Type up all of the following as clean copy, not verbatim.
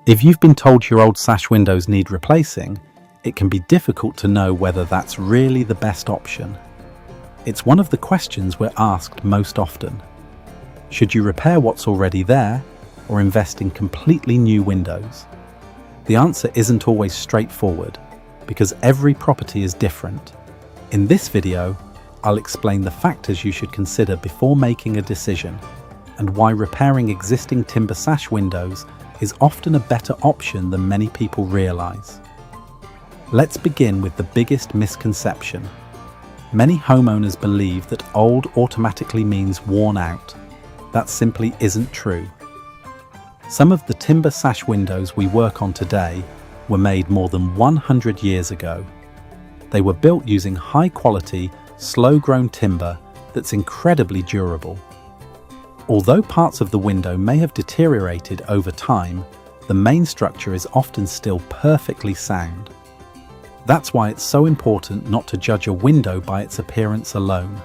If you've been told your old sash windows need replacing, it can be difficult to know whether that's really the best option. It's one of the questions we're asked most often. Should you repair what's already there or invest in completely new windows? The answer isn't always straightforward because every property is different. In this video, I'll explain the factors you should consider before making a decision and why repairing existing timber sash windows is often a better option than many people realize. Let's begin with the biggest misconception. Many homeowners believe that old automatically means worn out. That simply isn't true. Some of the timber sash windows we work on today were made more than 100 years ago. They were built using high-quality, slow-grown timber that's incredibly durable. Although parts of the window may have deteriorated over time, the main structure is often still perfectly sound. That's why it's so important not to judge a window by its appearance alone.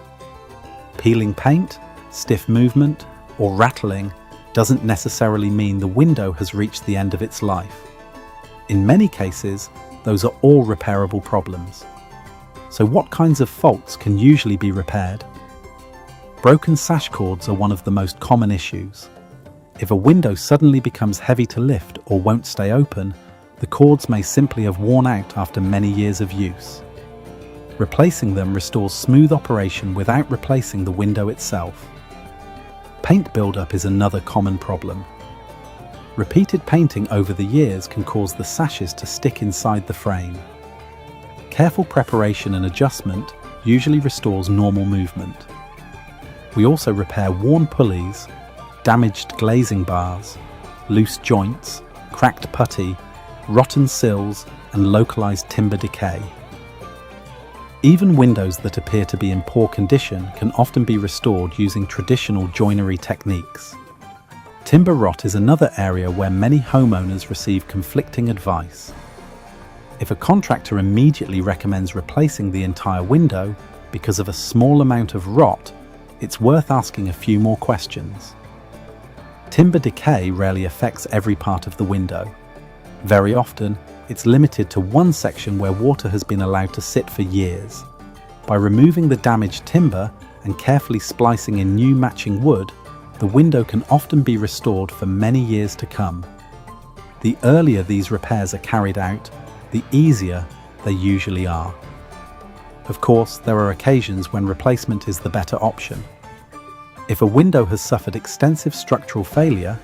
Peeling paint, stiff movement, or rattling doesn't necessarily mean the window has reached the end of its life. In many cases, those are all repairable problems. So what kinds of faults can usually be repaired? Broken sash cords are one of the most common issues. If a window suddenly becomes heavy to lift or won't stay open, the cords may simply have worn out after many years of use. Replacing them restores smooth operation without replacing the window itself. Paint buildup is another common problem. Repeated painting over the years can cause the sashes to stick inside the frame. Careful preparation and adjustment usually restores normal movement. We also repair worn pulleys, damaged glazing bars, loose joints, cracked putty, rotten sills, and localized timber decay. Even windows that appear to be in poor condition can often be restored using traditional joinery techniques. Timber rot is another area where many homeowners receive conflicting advice. If a contractor immediately recommends replacing the entire window because of a small amount of rot, it's worth asking a few more questions. Timber decay rarely affects every part of the window. Very often, it's limited to one section where water has been allowed to sit for years. By removing the damaged timber and carefully splicing in new matching wood, the window can often be restored for many years to come. The earlier these repairs are carried out, the easier they usually are. Of course, there are occasions when replacement is the better option. If a window has suffered extensive structural failure,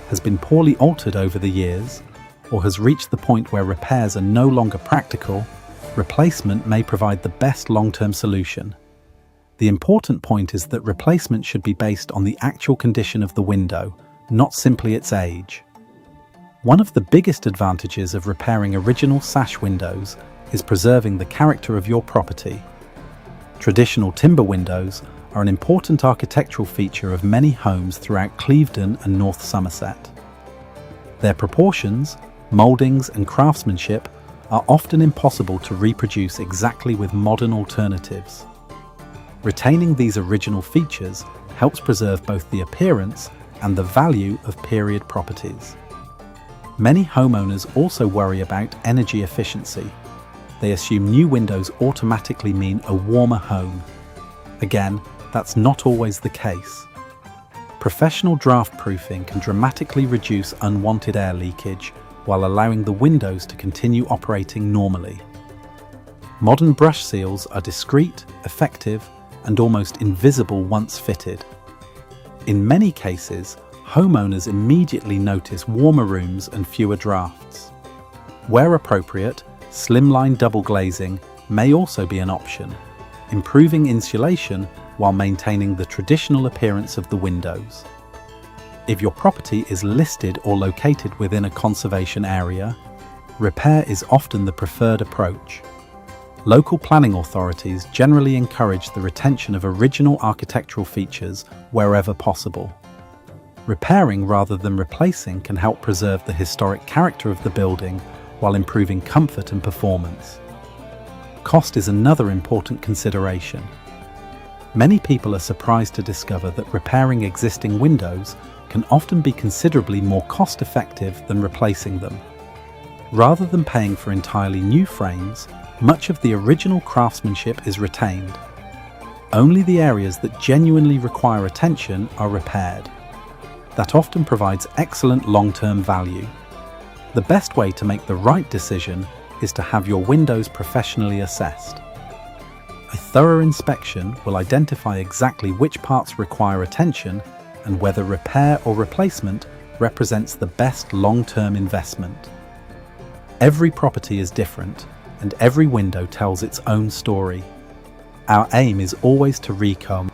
has been poorly altered over the years, or has reached the point where repairs are no longer practical, replacement may provide the best long-term solution. The important point is that replacement should be based on the actual condition of the window, not simply its age. One of the biggest advantages of repairing original sash windows is preserving the character of your property. Traditional timber windows are an important architectural feature of many homes throughout Clevedon and North Somerset. Their proportions, mouldings and craftsmanship are often impossible to reproduce exactly with modern alternatives. Retaining these original features helps preserve both the appearance and the value of period properties. Many homeowners also worry about energy efficiency. They assume new windows automatically mean a warmer home. Again, that's not always the case. Professional draft proofing can dramatically reduce unwanted air leakage while allowing the windows to continue operating normally. Modern brush seals are discreet, effective, and almost invisible once fitted. In many cases, homeowners immediately notice warmer rooms and fewer drafts. Where appropriate, slimline double glazing may also be an option, improving insulation while maintaining the traditional appearance of the windows. If your property is listed or located within a conservation area, repair is often the preferred approach. Local planning authorities generally encourage the retention of original architectural features wherever possible. Repairing rather than replacing can help preserve the historic character of the building while improving comfort and performance. Cost is another important consideration. Many people are surprised to discover that repairing existing windows can often be considerably more cost-effective than replacing them. Rather than paying for entirely new frames, much of the original craftsmanship is retained. Only the areas that genuinely require attention are repaired. That often provides excellent long-term value. The best way to make the right decision is to have your windows professionally assessed. A thorough inspection will identify exactly which parts require attention and whether repair or replacement represents the best long-term investment. Every property is different, and every window tells its own story. Our aim is always to recome